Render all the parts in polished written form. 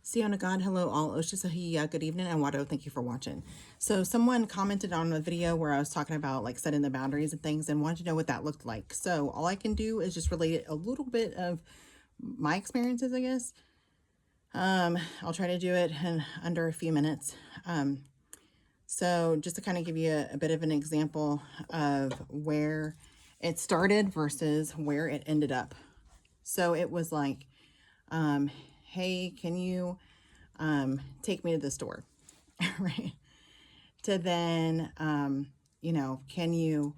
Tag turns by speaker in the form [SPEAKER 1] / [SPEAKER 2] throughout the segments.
[SPEAKER 1] Siona God, hello all. Oshisahiya, good evening, and Wado, thank you for watching. So someone commented on a video where I was talking about like setting the boundaries and things and wanted to know what that looked like. So all I can do is just relate a little bit of my experiences, I guess. I'll try to do it in under a few minutes. So just to kind of give you a bit of an example of where it started versus where it ended up. So it was like, hey, can you take me to the store, right? To then, can you,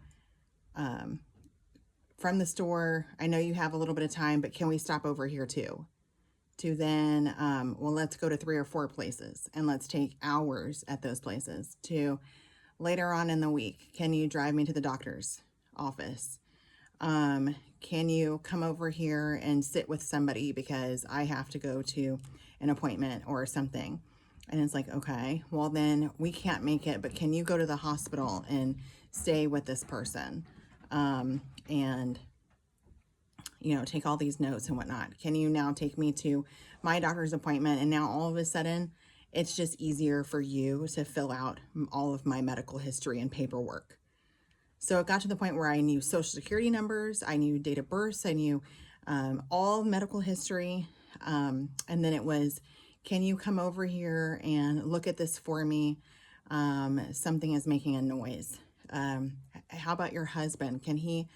[SPEAKER 1] from the store, I know you have a little bit of time, but can we stop over here too? To then, well, let's go to 3 or 4 places and let's take hours at those places. To later on in the week, can you drive me to the doctor's office? Can you come over here and sit with somebody because I have to go to an appointment or something? And it's like, okay, well then we can't make it, but can you go to the hospital and stay with this person? And take all these notes and whatnot. Can you now take me to my doctor's appointment? And now all of a sudden, it's just easier for you to fill out all of my medical history and paperwork. So it got to the point where I knew social security numbers, I knew date of birth, I knew all medical history. And then it was, can you come over here and look at this for me? Something is making a noise. How about your husband? Can he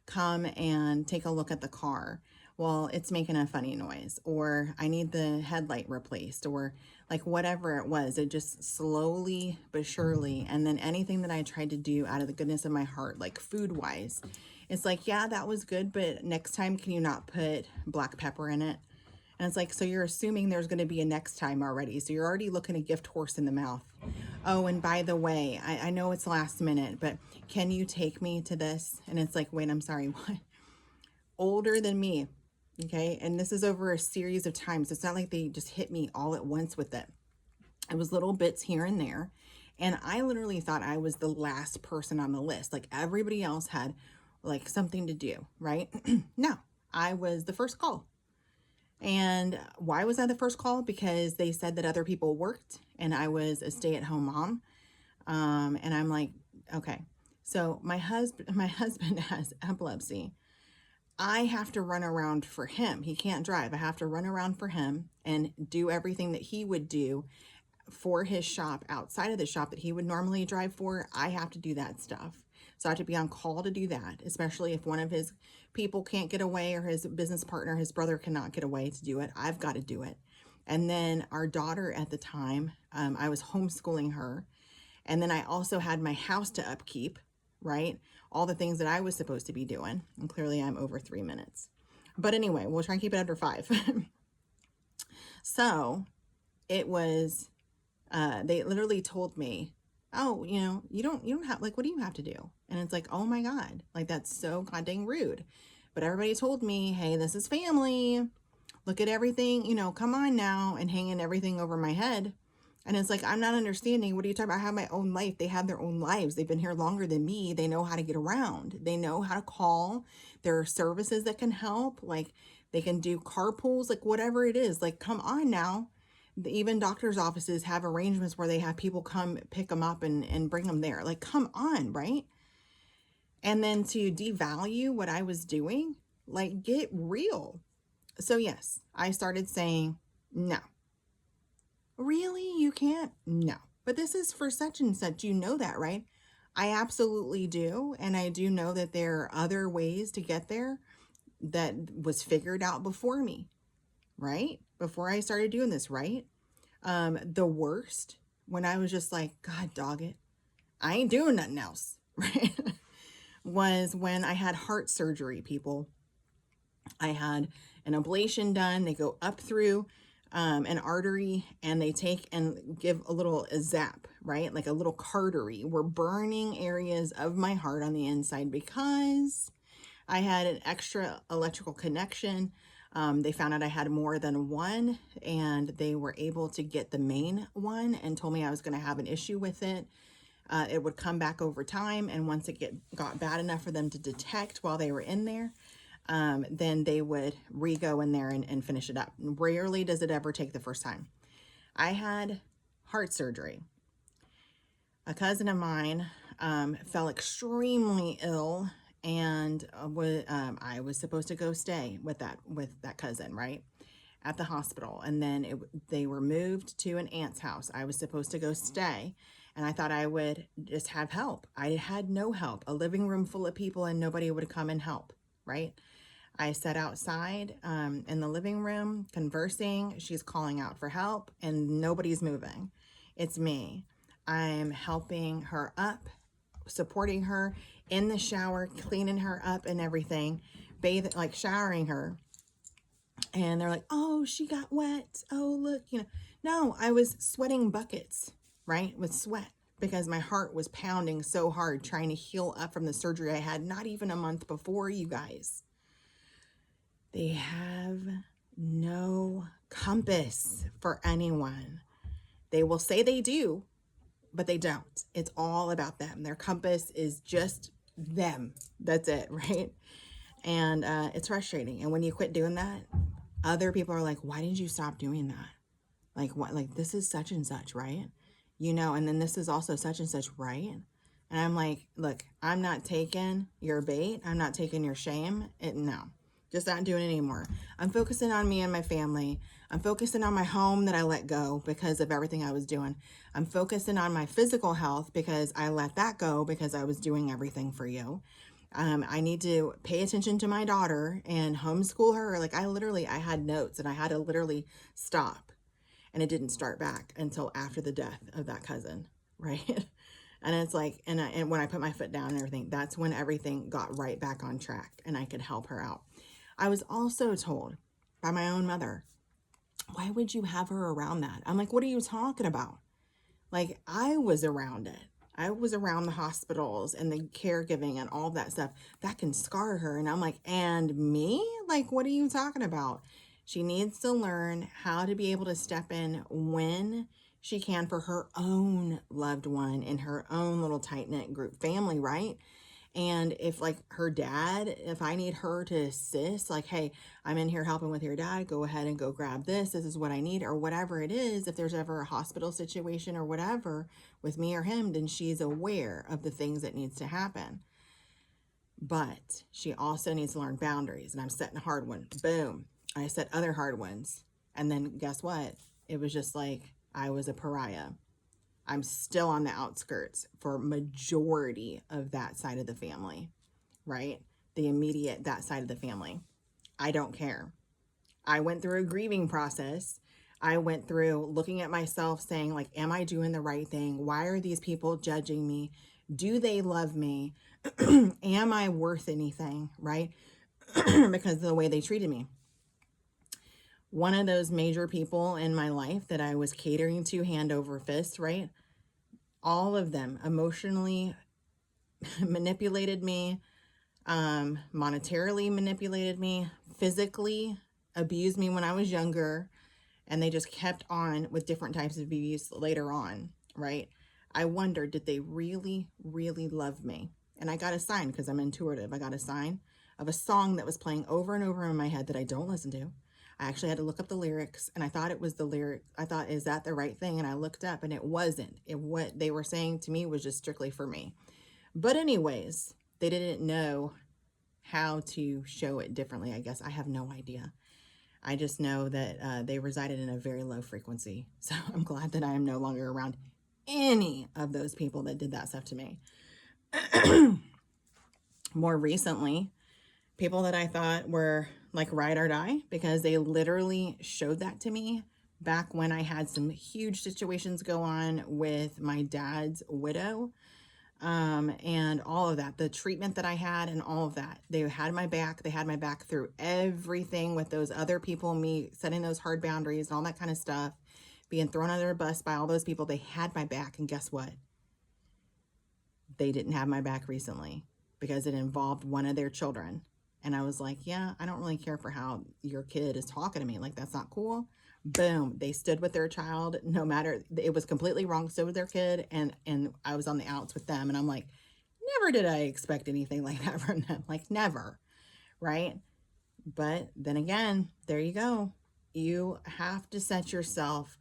[SPEAKER 1] come and take a look at the car? Well, it's making a funny noise, or I need the headlight replaced, or like whatever it was. It just slowly but surely. And then anything that I tried to do out of the goodness of my heart, like food wise, it's like, yeah, that was good, but next time, can you not put black pepper in it? And it's like, so you're assuming there's going to be a next time already. So you're already looking a gift horse in the mouth. Oh, and by the way, I know it's last minute, but can you take me to this? And it's like, wait, I'm sorry, what? Older than me, okay? And this is over a series of times. It's not like they just hit me all at once with it. It was little bits here and there. And I literally thought I was the last person on the list. Like everybody else had like something to do, right? No, I was the first call. And why was I the first call? Because they said that other people worked and I was a stay-at-home mom. And I'm like, okay. So my husband has epilepsy. I have to run around for him. He can't drive. I have to run around for him and do everything that he would do for his shop outside of the shop that he would normally drive for. I have to do that stuff. So I have to be on call to do that, especially if one of his people can't get away or his business partner, his brother cannot get away to do it. I've got to do it. And then our daughter at the time, I was homeschooling her. And then I also had my house to upkeep, right? All the things that I was supposed to be doing. And clearly I'm over 3 minutes. But anyway, we'll try and keep it under 5. So it was, they literally told me, oh, you don't have, like, what do you have to do? And it's like, oh my God, like that's so goddamn rude. But everybody told me, hey, this is family. Look at everything, come on now, and hanging everything over my head. And it's like, I'm not understanding. What are you talking about? I have my own life. They have their own lives. They've been here longer than me. They know how to get around. They know how to call. There are services that can help. Like they can do carpools, like whatever it is. Like, come on now. Even doctor's offices have arrangements where they have people come pick them up and bring them there. Like, come on, right? And then to devalue what I was doing, like, get real. So yes, I started saying, no. Really? You can't? No. But this is for such and such. You know that, right? I absolutely do. And I do know that there are other ways to get there that was figured out before me, right? Before I started doing this, right? The worst, when I was just like, God dog it, I ain't doing nothing else, right? Was when I had heart surgery, people. I had an ablation done. They go up through an artery and they take and give a zap, right? Like a little cautery. We're burning areas of my heart on the inside because I had an extra electrical connection. They found out I had more than one and they were able to get the main one and told me I was going to have an issue with it. It would come back over time. And once it got bad enough for them to detect while they were in there, then they would re-go in there and finish it up. Rarely does it ever take the first time. I had heart surgery. A cousin of mine fell extremely ill, and I was supposed to go stay with that cousin, right, at the hospital. And then they were moved to an aunt's house. I was supposed to go stay, and I thought I would just have help. I had no help. A living room full of people, and nobody would come and help, right? I sat outside in the living room conversing. She's calling out for help, and nobody's moving. It's me. I'm helping her up, supporting her in the shower, cleaning her up and everything, bathing, like showering her. And they're like, oh, she got wet. Oh, look, No, I was sweating buckets, right? With sweat because my heart was pounding so hard trying to heal up from the surgery I had not even a month before, you guys. They have no compass for anyone. They will say they do, but they don't. It's all about them. Their compass is just them. That's it, right? And it's frustrating. And when you quit doing that, other people are like, why did you stop doing that? Like, what? Like, this is such and such, right? And then this is also such and such, right? And I'm like, look, I'm not taking your bait. I'm not taking your shame. No, just not doing it anymore. I'm focusing on me and my family. I'm focusing on my home that I let go because of everything I was doing. I'm focusing on my physical health because I let that go because I was doing everything for you. I need to pay attention to my daughter and homeschool her. Like I had notes and I had to literally stop, and it didn't start back until after the death of that cousin, right? And it's like, and when I put my foot down and everything, that's when everything got right back on track and I could help her out. I was also told by my own mother, why would you have her around that? I'm like, what are you talking about? Like, I was around it. I was around the hospitals and the caregiving and all that stuff. That can scar her. And I'm like, and me? Like, what are you talking about? She needs to learn how to be able to step in when she can for her own loved one in her own little tight-knit group family, right? And if like her dad, if I need her to assist, like, hey, I'm in here helping with your dad, go ahead and go grab this. This is what I need, or whatever it is. If there's ever a hospital situation or whatever with me or him, then she's aware of the things that needs to happen. But she also needs to learn boundaries. And I'm setting a hard one. Boom. I set other hard ones. And then guess what? It was just like I was a pariah. I'm still on the outskirts for majority of that side of the family, right? The immediate, that side of the family. I don't care. I went through a grieving process. I went through looking at myself saying, like, am I doing the right thing? Why are these people judging me? Do they love me? Am I worth anything, right? Because of the way they treated me. One of those major people in my life that I was catering to hand over fist, right? All of them emotionally manipulated me, monetarily manipulated me, physically abused me when I was younger, and they just kept on with different types of abuse later on, right? I wondered, did they really, really love me? And I got a sign, because I'm intuitive. I got a sign of a song that was playing over and over in my head that I don't listen to. I actually had to look up the lyrics, and I thought it was the lyric. I thought, is that the right thing? And I looked up, and it wasn't. What they were saying to me was just strictly for me. But anyways, they didn't know how to show it differently, I guess. I have no idea. I just know that they resided in a very low frequency. So I'm glad that I am no longer around any of those people that did that stuff to me. More recently, people that I thought were like ride or die, because they literally showed that to me back when I had some huge situations go on with my dad's widow, and all of that, the treatment that I had and all of that. They had my back. They had my back through everything with those other people, me setting those hard boundaries and all that kind of stuff, being thrown under a bus by all those people. They had my back. And guess what? They didn't have my back recently because it involved one of their children. And I was like, yeah, I don't really care for how your kid is talking to me. Like, that's not cool. Boom. They stood with their child, no matter, it was completely wrong. So was their kid. And I was on the outs with them. And I'm like, never did I expect anything like that from them. Like, never. Right. But then again, there you go. You have to set yourself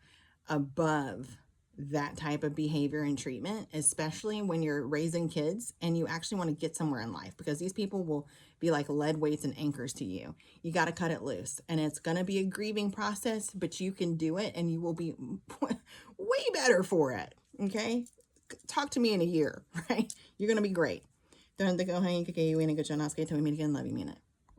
[SPEAKER 1] above that type of behavior and treatment, especially when you're raising kids and you actually want to get somewhere in life, because these people will be like lead weights and anchors to you. You got to cut it loose, and it's going to be a grieving process, but you can do it and you will be way better for it. Okay. Talk to me in a year, right? You're going to be great. Don't go hang, we meet again. Love you, mean it.